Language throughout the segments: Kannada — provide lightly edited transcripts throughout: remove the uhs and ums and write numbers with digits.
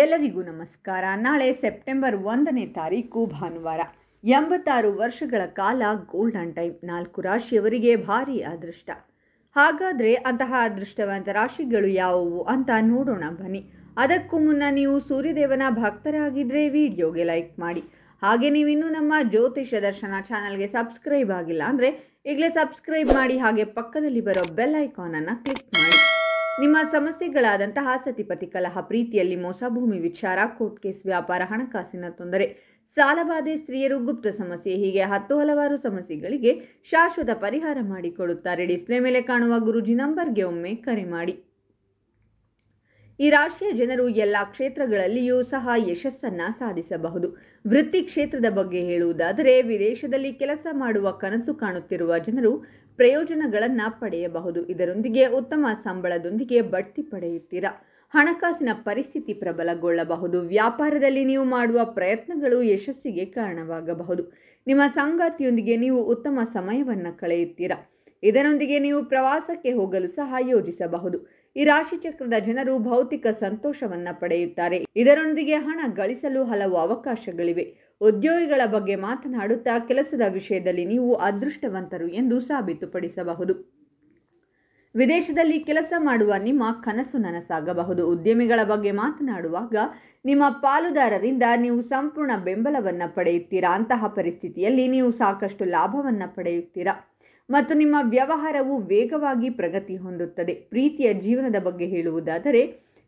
ಎಲ್ಲರಿಗೂ ನಮಸ್ಕಾರ. ನಾಳೆ ಸೆಪ್ಟೆಂಬರ್ 1ನೇ ತಾರೀಕು ಭಾನುವಾರ. 86 ವರ್ಷಗಳ ಕಾಲ ಗೋಲ್ಡನ್ ಟೈಮ್. 4 ರಾಶಿಯವರಿಗೆ ಭಾರಿ ಅದೃಷ್ಟ. ಹಾಗಾದರೆ ಅಂತಹ ಅದೃಷ್ಟವಂತ ರಾಶಿಗಳು ಯಾವುವು ಅಂತ ನೋಡೋಣ ಬನ್ನಿ. ಅದಕ್ಕೂ ಮುನ್ನ ನೀವು ಸೂರ್ಯದೇವನ ಭಕ್ತರಾಗಿದ್ದರೆ ವಿಡಿಯೋಗೆ ಲೈಕ್ ಮಾಡಿ. ಹಾಗೆ ನೀವಿನ್ನೂ ನಮ್ಮ ಜ್ಯೋತಿಷ ದರ್ಶನ ಚಾನಲ್ಗೆ ಸಬ್ಸ್ಕ್ರೈಬ್ ಆಗಿಲ್ಲ ಅಂದರೆ ಈಗಲೇ ಸಬ್ಸ್ಕ್ರೈಬ್ ಮಾಡಿ. ಹಾಗೆ ಪಕ್ಕದಲ್ಲಿ ಬರೋ ಬೆಲ್ ಐಕಾನನ್ನು ಕ್ಲಿಕ್ ಮಾಡಿ. ನಿಮ್ಮ ಸಮಸ್ಯೆಗಳಾದಂತಹ ಸತಿಪತಿ ಕಲಹ, ಪ್ರೀತಿಯಲ್ಲಿ ಮೋಸ, ಭೂಮಿ ವಿಚಾರ, ಕೋರ್ಟ್ ಕೇಸ್, ವ್ಯಾಪಾರ, ಹಣಕಾಸಿನ ತೊಂದರೆ, ಸಾಲಬಾಧೆ, ಸ್ತ್ರೀಯರು, ಗುಪ್ತ ಸಮಸ್ಯೆ, ಹೀಗೆ ಹಲವಾರು ಸಮಸ್ಯೆಗಳಿಗೆ ಶಾಶ್ವತ ಪರಿಹಾರ ಮಾಡಿಕೊಡುತ್ತಾರೆ. ಡಿಸ್ಪ್ಲೇ ಮೇಲೆ ಕಾಣುವ ಗುರೂಜಿ ನಂಬರ್ಗೆ ಒಮ್ಮೆ ಕರೆ ಮಾಡಿ. ಈ ರಾಶಿಯ ಜನರು ಎಲ್ಲ ಕ್ಷೇತ್ರಗಳಲ್ಲಿಯೂ ಸಹ ಯಶಸ್ಸನ್ನು ಸಾಧಿಸಬಹುದು. ವೃತ್ತಿ ಕ್ಷೇತ್ರದ ಬಗ್ಗೆ ಹೇಳುವುದಾದರೆ, ವಿದೇಶದಲ್ಲಿ ಕೆಲಸ ಮಾಡುವ ಕನಸು ಕಾಣುತ್ತಿರುವ ಜನರು ಪ್ರಯೋಜನಗಳನ್ನು ಪಡೆಯಬಹುದು. ಇದರೊಂದಿಗೆ ಉತ್ತಮ ಸಂಬಳದೊಂದಿಗೆ ಬಡ್ತಿ ಪಡೆಯುತ್ತೀರಾ. ಹಣಕಾಸಿನ ಪರಿಸ್ಥಿತಿ ಪ್ರಬಲಗೊಳ್ಳಬಹುದು. ವ್ಯಾಪಾರದಲ್ಲಿ ನೀವು ಮಾಡುವ ಪ್ರಯತ್ನಗಳು ಯಶಸ್ಸಿಗೆ ಕಾರಣವಾಗಬಹುದು. ನಿಮ್ಮ ಸಂಗಾತಿಯೊಂದಿಗೆ ನೀವು ಉತ್ತಮ ಸಮಯವನ್ನು ಕಳೆಯುತ್ತೀರಾ. ಇದರೊಂದಿಗೆ ನೀವು ಪ್ರವಾಸಕ್ಕೆ ಹೋಗಲು ಸಹ ಯೋಜಿಸಬಹುದು. ಈ ರಾಶಿ ಚಕ್ರದ ಜನರು ಭೌತಿಕ ಸಂತೋಷವನ್ನು ಪಡೆಯುತ್ತಾರೆ. ಇದರೊಂದಿಗೆ ಹಣ ಗಳಿಸಲು ಹಲವು ಅವಕಾಶಗಳಿವೆ. ಉದ್ಯೋಗಿಗಳ ಬಗ್ಗೆ ಮಾತನಾಡುತ್ತಾ ಕೆಲಸದ ವಿಷಯದಲ್ಲಿ ನೀವು ಅದೃಷ್ಟವಂತರು ಎಂದು ಸಾಬೀತುಪಡಿಸಬಹುದು. ವಿದೇಶದಲ್ಲಿ ಕೆಲಸ ಮಾಡುವ ನಿಮ್ಮ ಕನಸು ನನಸಾಗಬಹುದು. ಉದ್ಯಮಿಗಳ ಬಗ್ಗೆ ಮಾತನಾಡುವಾಗ ನಿಮ್ಮ ಪಾಲುದಾರರಿಂದ ನೀವು ಸಂಪೂರ್ಣ ಬೆಂಬಲವನ್ನು ಪಡೆಯುತ್ತೀರಾ. ಅಂತಹ ಪರಿಸ್ಥಿತಿಯಲ್ಲಿ ನೀವು ಸಾಕಷ್ಟು ಲಾಭವನ್ನು ಪಡೆಯುತ್ತೀರಾ ಮತ್ತು ನಿಮ್ಮ ವ್ಯವಹಾರವು ವೇಗವಾಗಿ ಪ್ರಗತಿ ಹೊಂದುತ್ತದೆ. ಪ್ರೀತಿಯ ಜೀವನದ ಬಗ್ಗೆ ಹೇಳುವುದಾದರೆ,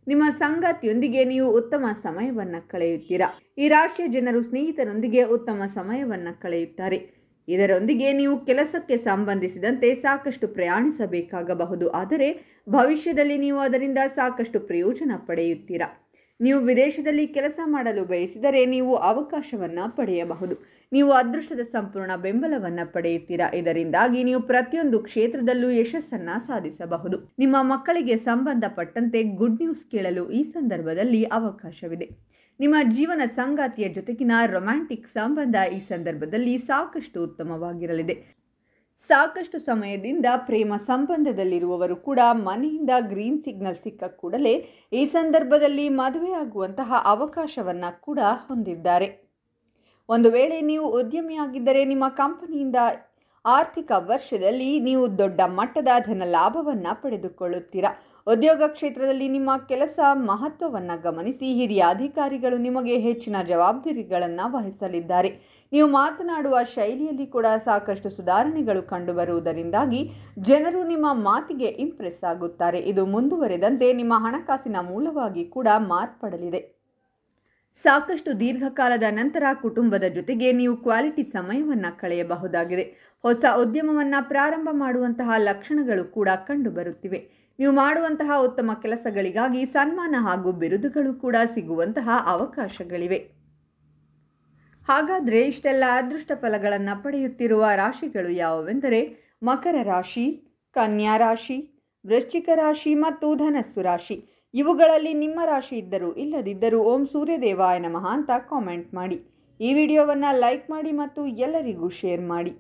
ನಿಮ್ಮ ಸಂಗಾತಿಯೊಂದಿಗೆ ನೀವು ಉತ್ತಮ ಸಮಯವನ್ನು ಕಳೆಯುತ್ತೀರಾ. ಈ ರಾಶಿಯ ಜನರು ಸ್ನೇಹಿತರೊಂದಿಗೆ ಉತ್ತಮ ಸಮಯವನ್ನು ಕಳೆಯುತ್ತಾರೆ. ಇದರೊಂದಿಗೆ ನೀವು ಕೆಲಸಕ್ಕೆ ಸಂಬಂಧಿಸಿದಂತೆ ಸಾಕಷ್ಟು ಪ್ರಯಾಣಿಸಬೇಕಾಗಬಹುದು. ಆದರೆ ಭವಿಷ್ಯದಲ್ಲಿ ನೀವು ಅದರಿಂದ ಸಾಕಷ್ಟು ಪ್ರಯೋಜನ ಪಡೆಯುತ್ತೀರಾ. ನೀವು ವಿದೇಶದಲ್ಲಿ ಕೆಲಸ ಮಾಡಲು ಬಯಸಿದರೆ ನೀವು ಅವಕಾಶವನ್ನು ಪಡೆಯಬಹುದು. ನೀವು ಅದೃಷ್ಟದ ಸಂಪೂರ್ಣ ಬೆಂಬಲವನ್ನು ಪಡೆಯುತ್ತೀರಾ. ಇದರಿಂದಾಗಿ ನೀವು ಪ್ರತಿಯೊಂದು ಕ್ಷೇತ್ರದಲ್ಲೂ ಯಶಸ್ಸನ್ನು ಸಾಧಿಸಬಹುದು. ನಿಮ್ಮ ಮಕ್ಕಳಿಗೆ ಸಂಬಂಧಪಟ್ಟಂತೆ ಗುಡ್ ನ್ಯೂಸ್ ಕೇಳಲು ಈ ಸಂದರ್ಭದಲ್ಲಿ ಅವಕಾಶವಿದೆ. ನಿಮ್ಮ ಜೀವನ ಸಂಗಾತಿಯ ಜೊತೆಗಿನ ರೊಮ್ಯಾಂಟಿಕ್ ಸಂಬಂಧ ಈ ಸಂದರ್ಭದಲ್ಲಿ ಸಾಕಷ್ಟು ಉತ್ತಮವಾಗಿರಲಿದೆ. ಸಾಕಷ್ಟು ಸಮಯದಿಂದ ಪ್ರೇಮ ಸಂಬಂಧದಲ್ಲಿರುವವರು ಕೂಡ ಮನೆಯಿಂದ ಗ್ರೀನ್ ಸಿಗ್ನಲ್ ಸಿಕ್ಕ ಕೂಡಲೇ ಈ ಸಂದರ್ಭದಲ್ಲಿ ಮದುವೆಯಾಗುವಂತಹ ಅವಕಾಶವನ್ನು ಕೂಡ ಹೊಂದಿದ್ದಾರೆ. ಒಂದು ವೇಳೆ ನೀವು ಉದ್ಯಮಿಯಾಗಿದ್ದರೆ ನಿಮ್ಮ ಕಂಪನಿಯಿಂದ ಆರ್ಥಿಕ ವರ್ಷದಲ್ಲಿ ನೀವು ದೊಡ್ಡ ಮಟ್ಟದ ಧನ ಲಾಭವನ್ನು ಪಡೆದುಕೊಳ್ಳುತ್ತೀರಾ. ಉದ್ಯೋಗ ಕ್ಷೇತ್ರದಲ್ಲಿ ನಿಮ್ಮ ಕೆಲಸ ಮಹತ್ವವನ್ನು ಗಮನಿಸಿ ಹಿರಿಯ ಅಧಿಕಾರಿಗಳು ನಿಮಗೆ ಹೆಚ್ಚಿನ ಜವಾಬ್ದಾರಿಗಳನ್ನು ವಹಿಸಲಿದ್ದಾರೆ. ನೀವು ಮಾತನಾಡುವ ಶೈಲಿಯಲ್ಲಿ ಕೂಡ ಸಾಕಷ್ಟು ಸುಧಾರಣೆಗಳು ಕಂಡುಬರುವುದರಿಂದಾಗಿ ಜನರು ನಿಮ್ಮ ಮಾತಿಗೆ ಇಂಪ್ರೆಸ್ ಆಗುತ್ತಾರೆ. ಇದು ಮುಂದುವರೆದಂತೆ ನಿಮ್ಮ ಹಣಕಾಸಿನ ಮೂಲವಾಗಿ ಕೂಡ ಮಾರ್ಪಡಲಿದೆ. ಸಾಕಷ್ಟು ದೀರ್ಘಕಾಲದ ನಂತರ ಕುಟುಂಬದ ಜೊತೆಗೆ ನೀವು ಕ್ವಾಲಿಟಿ ಸಮಯವನ್ನು ಕಳೆಯಬಹುದಾಗಿದೆ. ಹೊಸ ಉದ್ಯಮವನ್ನು ಪ್ರಾರಂಭ ಮಾಡುವಂತಹ ಲಕ್ಷಣಗಳು ಕೂಡ ಕಂಡುಬರುತ್ತಿವೆ. ನೀವು ಮಾಡುವಂತಹ ಉತ್ತಮ ಕೆಲಸಗಳಿಗಾಗಿ ಸನ್ಮಾನ ಹಾಗೂ ಬಿರುದುಗಳು ಕೂಡ ಸಿಗುವಂತಹ ಅವಕಾಶಗಳಿವೆ. ಹಾಗಾದರೆ ಇಷ್ಟೆಲ್ಲ ಅದೃಷ್ಟ ಫಲಗಳನ್ನು ಪಡೆಯುತ್ತಿರುವ ರಾಶಿಗಳು ಯಾವುವೆಂದರೆ ಮಕರ ರಾಶಿ, ಕನ್ಯಾ ರಾಶಿ, ವೃಶ್ಚಿಕ ರಾಶಿ ಮತ್ತು ಧನಸ್ಸು ರಾಶಿ. ಇವುಗಳಲ್ಲಿ ನಿಮ್ಮ ರಾಶಿ ಇದ್ದರೂ ಇಲ್ಲದಿದ್ದರೂ ಓಂ ಸೂರ್ಯದೇವಾಯ ನಮಃ ಅಂತ ಕಾಮೆಂಟ್ ಮಾಡಿ. ಈ ವಿಡಿಯೋವನ್ನು ಲೈಕ್ ಮಾಡಿ ಮತ್ತು ಎಲ್ಲರಿಗೂ ಶೇರ್ ಮಾಡಿ.